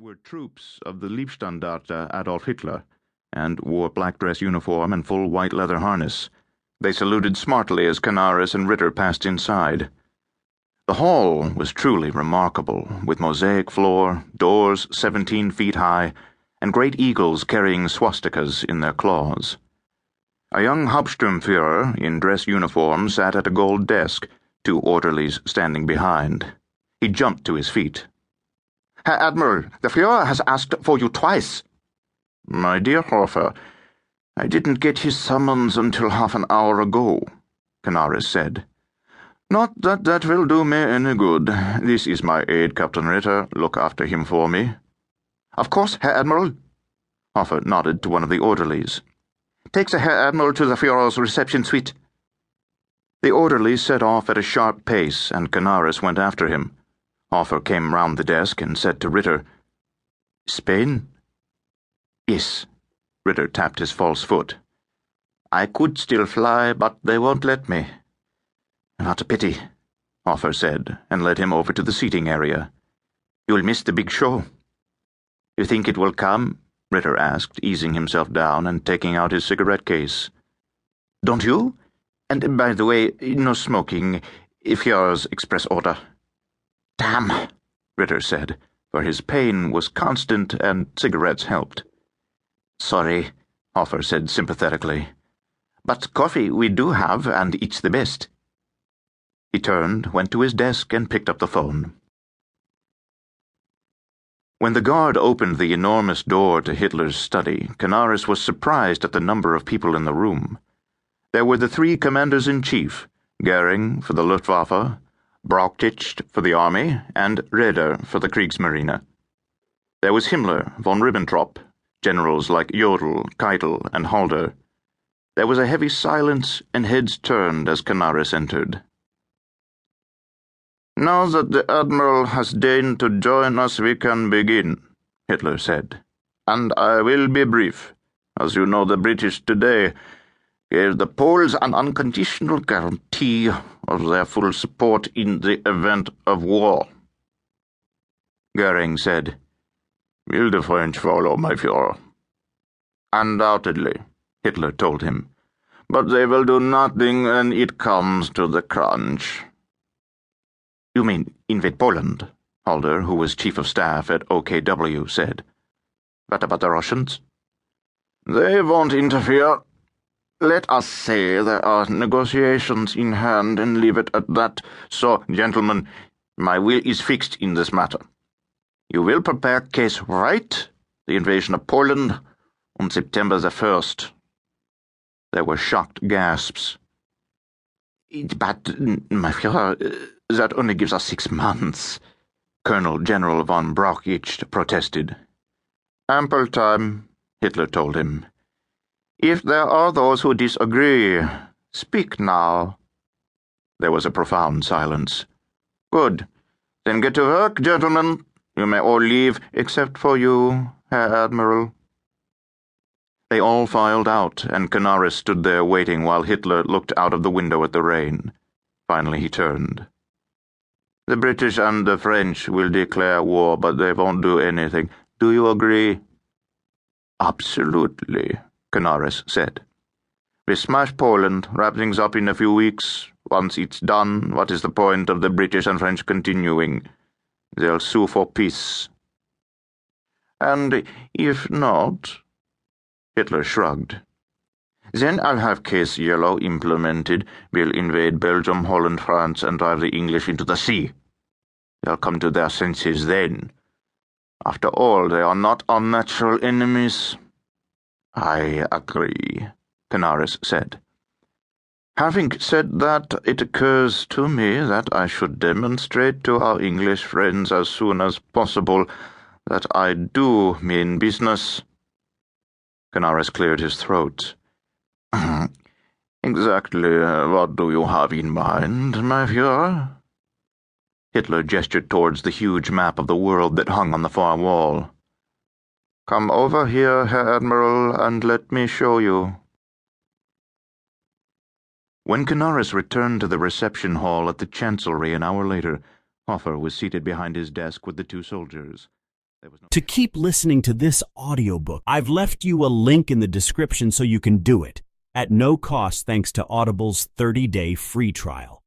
were troops of the Leibstandarte Adolf Hitler, and wore black dress uniform and full white leather harness. They saluted smartly as Canaris and Ritter passed inside. The hall was truly remarkable, with mosaic floor, doors 17 feet high, and great eagles carrying swastikas in their claws. A young Hauptsturmführer in dress uniform sat at a gold desk, 2 orderlies standing behind. He jumped to his feet. Herr Admiral, the Führer has asked for you twice. My dear Hofer, I didn't get his summons until half an hour ago, Canaris said. Not that that will do me any good. This is my aide, Captain Ritter. Look after him for me. Of course, Herr Admiral. Hofer nodded to one of the orderlies. Take the Herr Admiral to the Führer's reception suite. The orderly set off at a sharp pace, and Canaris went after him. Hofer came round the desk and said to Ritter, "Spain?" "Yes." Ritter tapped his false foot. "I could still fly, but they won't let me." "What a pity," Hofer said, and led him over to the seating area. "You'll miss the big show." "You think it will come?" Ritter asked, easing himself down and taking out his cigarette case. "Don't you? And, by the way, no smoking, if yours express order." "Damn," Ritter said, for his pain was constant and cigarettes helped. "Sorry," Hofer said sympathetically. "But coffee we do have, and it's the best." He turned, went to his desk, and picked up the phone. When the guard opened the enormous door to Hitler's study, Canaris was surprised at the number of people in the room. There were the 3 commanders-in-chief, Goering for the Luftwaffe, Brauchitsch for the army, and Raeder for the Kriegsmarine. There was Himmler, von Ribbentrop, generals like Jodl, Keitel, and Halder. There was a heavy silence, and heads turned as Canaris entered. "Now that the Admiral has deigned to join us, we can begin," Hitler said. "And I will be brief. As you know, the British today gave the Poles an unconditional guarantee of their full support in the event of war." Goering said, "Will the French follow, my Führer?" "Undoubtedly," Hitler told him. "But they will do nothing when it comes to the crunch." "You mean invade Poland?" Halder, who was chief of staff at OKW, said. "What about the Russians?" "They won't interfere. Let us say there are negotiations in hand and leave it at that. So, gentlemen, my will is fixed in this matter. You will prepare case right, the invasion of Poland, on September the 1st. There were shocked gasps. "But, my Führer, that only gives us 6 months. Colonel General von Brauchitsch protested. "Ample time," Hitler told him. "If there are those who disagree, speak now." There was a profound silence. "Good. Then get to work, gentlemen. You may all leave, except for you, Herr Admiral." They all filed out, and Canaris stood there waiting while Hitler looked out of the window at the rain. Finally he turned. "The British and the French will declare war, but they won't do anything. Do you agree?" "Absolutely," Canaris said. "We smash Poland, wrap things up in a few weeks. Once it's done, what is the point of the British and French continuing? They'll sue for peace." "And if not?" Hitler shrugged. "Then I'll have Case Yellow implemented. We'll invade Belgium, Holland, France, and drive the English into the sea. They'll come to their senses then. After all, they are not our natural enemies." "I agree," Canaris said. "Having said that, it occurs to me that I should demonstrate to our English friends as soon as possible that I do mean business." Canaris cleared his throat. "Exactly what do you have in mind, my Führer?" Hitler gestured towards the huge map of the world that hung on the far wall. "Come over here, Herr Admiral, and let me show you." When Canaris returned to the reception hall at the Chancellery an hour later, Hofer was seated behind his desk with the 2 soldiers. There was no... To keep listening to this audiobook, I've left you a link in the description so you can do it, at no cost thanks to Audible's 30-day free trial.